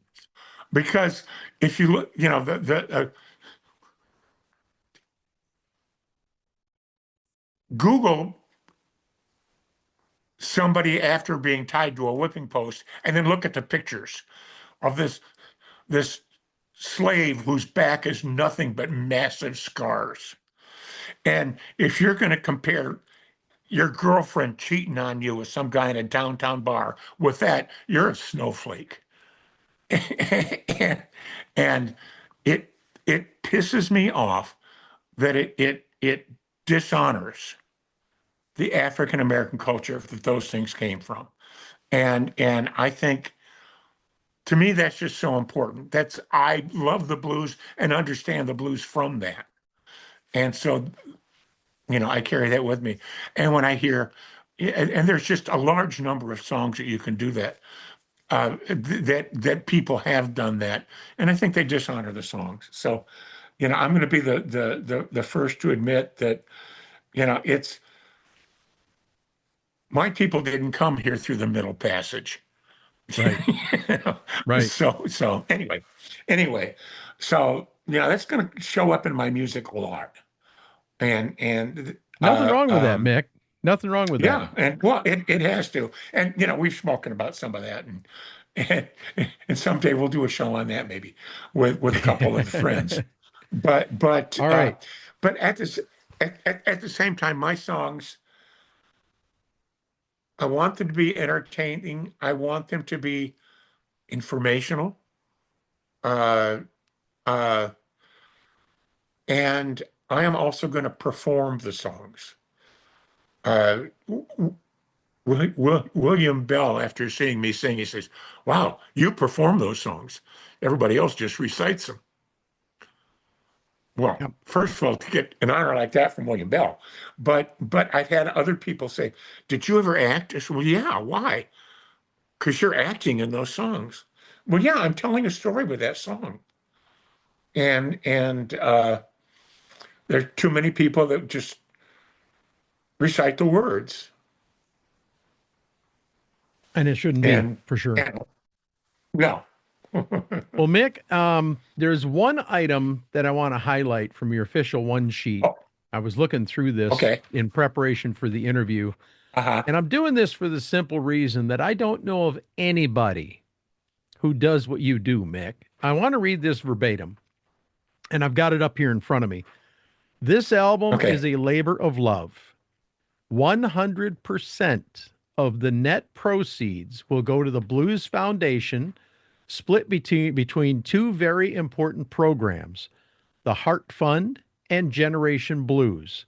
Because if you look, the Google somebody after being tied to a whipping post, and then look at the pictures of this slave whose back is nothing but massive scars. And if you're going to compare your girlfriend cheating on you with some guy in a downtown bar with that, you're a snowflake. and, and it it pisses me off that it dishonors the African American culture that those things came from. And I think, to me, that's just so important. I love the blues and understand the blues from that. And so, I carry that with me. And when I hear, and there's just a large number of songs that you can do that, that people have done that, and I think they dishonor the songs. So, I'm going to be the first to admit that, it's my people didn't come here through the Middle Passage. Right. You know? Right. So anyway, so that's going to show up in my music a lot, and Nothing wrong with that, Mick. Nothing wrong with that. yeah, and well, it has to, and we've spoken about some of that, and and someday we'll do a show on that maybe with a couple of friends, but but All uh, right. but at the same time, my songs, I want them to be entertaining. I want them to be informational. Uh, uh, and I am also going to perform the songs. Uh, William Bell, after seeing me sing, he says, "Wow, you perform those songs. Everybody else just recites them." Well, Yep. first of all, to get an honor like that from William Bell, but I've had other people say, "Did you ever act?" I said, "Well, yeah. Why? Because you're acting in those songs." Well, yeah, I'm telling a story with that song, and there are too many people that just recite the words, And it shouldn't be, and for sure. and no. Well, Mick, there's one item that I want to highlight from your official one sheet. Oh, I was looking through this okay. in preparation for the interview, Uh-huh. and I'm doing this for the simple reason that I don't know of anybody who does what you do, Mick. I want to read this verbatim, and I've got it up here in front of me. This album Okay. is a labor of love. 100% of the net proceeds will go to the Blues Foundation split between two very important programs, the Heart Fund and Generation Blues.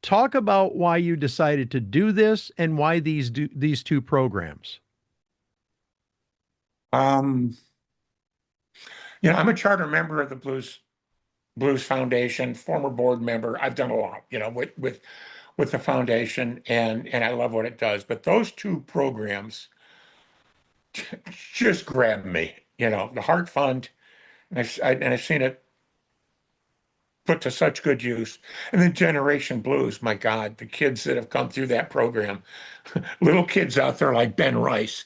Talk about why you decided to do this and why these two programs. Um, I'm a charter member of the Blues Foundation, former board member. I've done a lot, with the foundation, and I love what it does. But those two programs just grabbed me. The Heart Fund, and I've seen it put to such good use. And then Generation Blues, my God, the kids that have come through that program, little kids out there like Ben Rice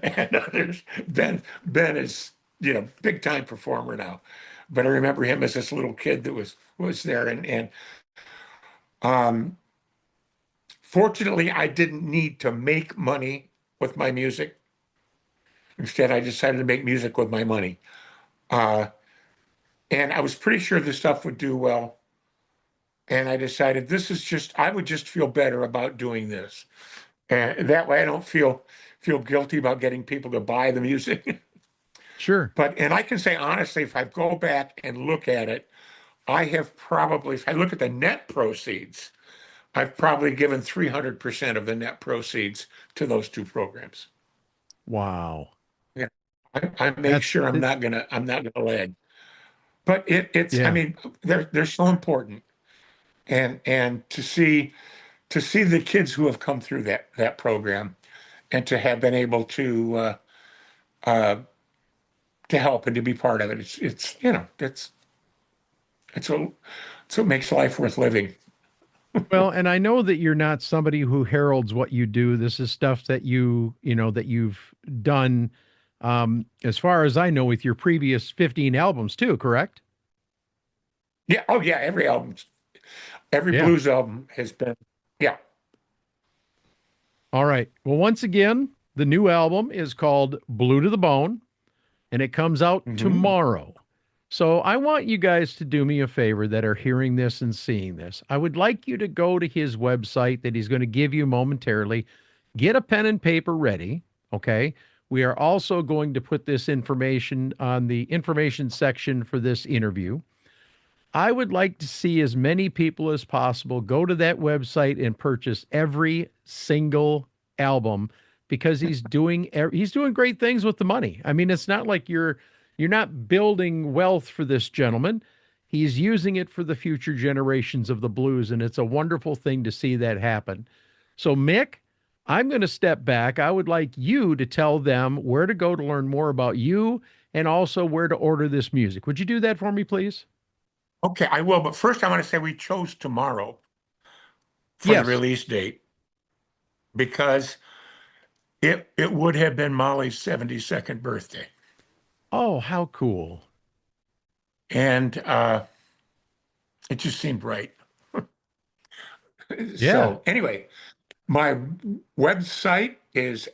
and others. Ben is, big time performer now. But I remember him as this little kid that was there. And um, fortunately, I didn't need to make money with my music. Instead, I decided to make music with my money. Uh, and I was pretty sure this stuff would do well. And I decided I would just feel better about doing this. And that way I don't feel guilty about getting people to buy the music. Sure. And I can say honestly, if I go back and look at it, if I look at the net proceeds, I've probably given 300% of the net proceeds to those two programs. Wow. Yeah. I make sure I'm not gonna lag. But I Yeah. mean, they're so important. And to see the kids who have come through that program and to have been able to help and to be part of it, it's what makes life worth living. Well, and I know that you're not somebody who heralds what you do. This is stuff that that you've done, as far as I know, with your previous 15 albums too, correct? Yeah. Oh yeah. Every Yeah. blues album has been. Yeah. All right. Well, once again, the new album is called Blue to the Bone, and it comes out Mhm. tomorrow. So I want you guys to do me a favor that are hearing this and seeing this. I would like you to go to his website that he's going to give you momentarily. Get a pen and paper ready. Okay. We are also going to put this information on the information section for this interview. I would like to see as many people as possible go to that website and purchase every single album because he's doing great things with the money. I mean, it's not like you're not building wealth for this gentleman. He's using it for the future generations of the blues, and it's a wonderful thing to see that happen. So, Mick, I'm going to step back. I would like you to tell them where to go to learn more about you and also where to order this music. Would you do that for me, please? Okay, I will. But first, I want to say we chose tomorrow for the Yes. release date because it would have been Molly's 72nd birthday. Oh, how cool. And it just seemed right. Yeah. So anyway, my website is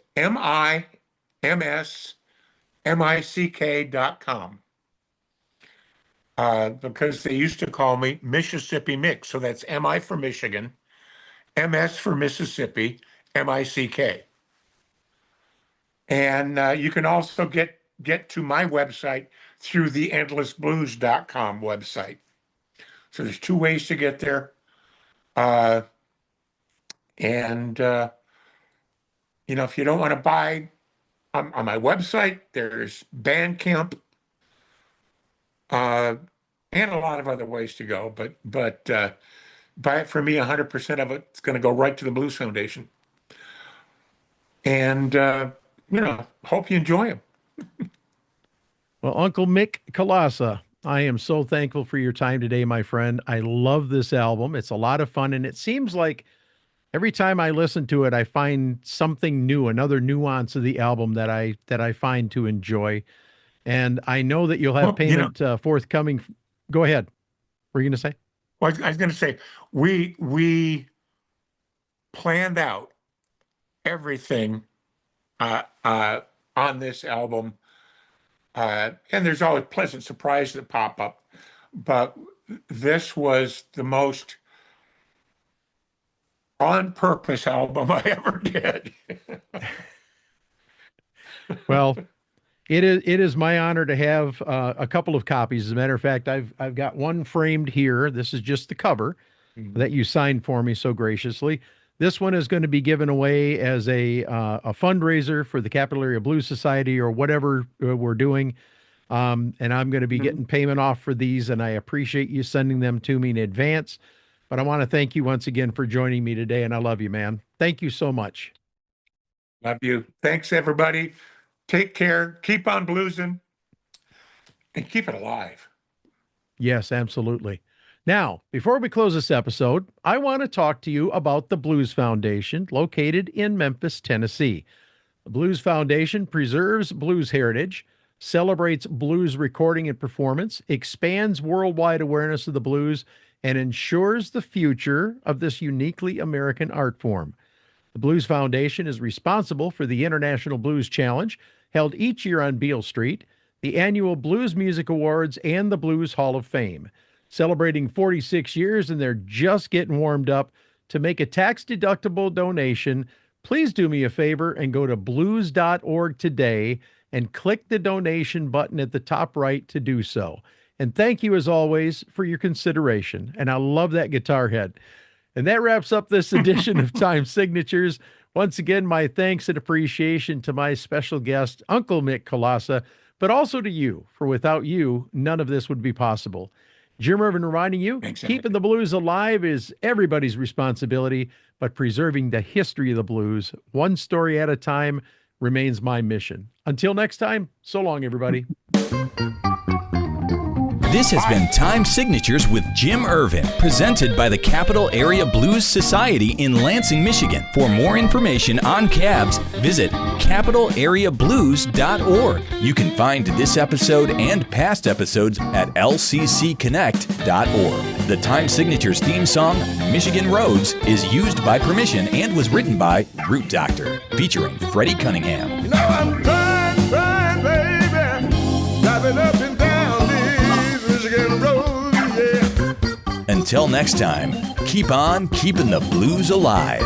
mimsmick.com. Because they used to call me Mississippi Mick. So that's MI for Michigan, MS for Mississippi, MICK. And you can also get to my website through the endlessblues.com website. So there's two ways to get there. And if you don't want to buy on my website, there's Bandcamp, and a lot of other ways to go. But buy it for me, 100% of it's going to go right to the Blues Foundation. And hope you enjoy them. Well, Uncle Mick Kolassa, I am so thankful for your time today, my friend. I love this album. It's a lot of fun, and it seems like every time I listen to it, I find something new, another nuance of the album that I find to enjoy. And I know that you'll have Well, payment forthcoming. Go ahead. What are you going to say? well, I was going to say we planned out everything on this album, and there's always pleasant surprises that pop up, but this was the most on purpose album I ever did. Well, it is my honor to have a couple of copies. As a matter of fact, I've got one framed here. This is just the cover that you signed for me so graciously. This one is going to be given away as a fundraiser for the Capital Area Blues Society or whatever we're doing. And I'm going to be getting payment off for these, and I appreciate you sending them to me in advance. But I want to thank you once again for joining me today, and I love you, man. Thank you so much. Love you. Thanks, everybody. Take care. Keep on bluesing and keep it alive. Yes, absolutely. Now, before we close this episode, I want to talk to you about the Blues Foundation located in Memphis, Tennessee. The Blues Foundation preserves blues heritage, celebrates blues recording and performance, expands worldwide awareness of the blues, and ensures the future of this uniquely American art form. The Blues Foundation is responsible for the International Blues Challenge, held each year on Beale Street, the annual Blues Music Awards, and the Blues Hall of Fame. Celebrating 46 years, and they're just getting warmed up. To make a tax-deductible donation, please do me a favor and go to blues.org today and click the donation button at the top right to do so. And thank you, as always, for your consideration. And I love that guitar head. And that wraps up this edition of Time Signatures. Once again, my thanks and appreciation to my special guest, Uncle Mick Kolassa, but also to you, for without you, none of this would be possible. Jim Ervin reminding you, keeping the blues alive is everybody's responsibility, but preserving the history of the blues, one story at a time, remains my mission. Until next time, so long, everybody. This has been Time Signatures with Jim Ervin, presented by the Capital Area Blues Society in Lansing, Michigan. For more information on cabs, visit capitalareablues.org. You can find this episode and past episodes at lccconnect.org. The Time Signatures theme song, Michigan Roads, is used by permission and was written by Root Doctor, featuring Freddie Cunningham. You know I'm trying, baby, driving up and down these Michigan roads, yeah. Until next time, keep on keeping the blues alive.